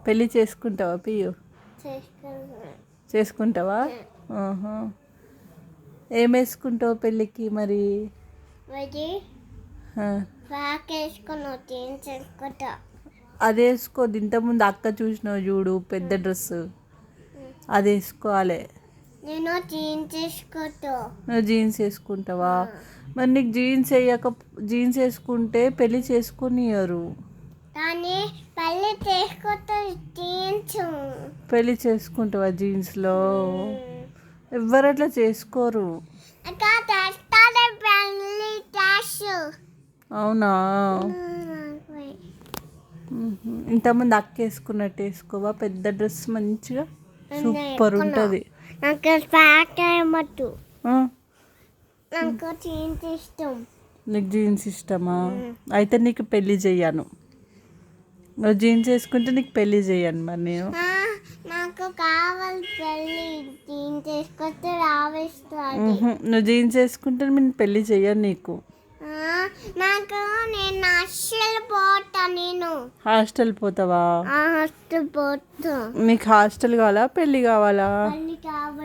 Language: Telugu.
పెళ్ళి చేసుకుంటావా పియు? చేసుకున్నా. చేసుకుంటావా? ఆహా. ఏం వేసుకుంటావు పెళ్ళికి మరి? మరి ఆ. ఫ్రాక్ వేసుకుని జీన్స్ వేసుకుంటా. అది వేసుకోద్దు. ఇంతకుముందు అక్క చూసినావు చూడు పెద్ద డ్రెస్, అది వేసుకోవాలి. నేను జీన్స్ వేసుకుంటా. నువ్వు జీన్స్ వేసుకుంటావా? మరి నీకు జీన్స్ వేసుకుంటే పెళ్ళి చేసుకునియరు. కానీ పెళ్ళి చేసుకుంటా జీన్స్. పెళ్ళి చేసుకుంటావా జీన్స్లో? ఎవ్వరు అట్లా చేసుకోరు. ఇంకా చేస్తాను పెళ్ళి చేసు. అవునా? ఇంతకుముందు అక్క వేసుకున్నట్టు వేసుకోవా? పెద్ద డ్రెస్ మంచిగా సూపర్ ఉంటుంది. నాకు ఫ్రాక్ ఏమొద్దు. నాకు జీన్స్ ఇష్టం. నీకు జీన్స్ ఇష్టమా? అయితే నీకు పెళ్ళి చెయ్యను. నువ్వు జీన్స్ వేసుకుంటే నీకు పెళ్ళి చెయ్యను మరి నేను. నాకు కావాలి పెళ్ళి. జీన్స్ వేసుకుంటే రావేస్తుంది. నువ్వు జీన్స్ వేసుకుంటే నేను పెళ్ళి చెయ్యను నీకు. నాకు నేను హాస్టల్ పోతా. నేను హాస్టల్ పోతావా? హాస్టల్ పోతా. నీకు హాస్టల్ కావాలా పెళ్ళి కావాలా? పెళ్ళి కావాలి.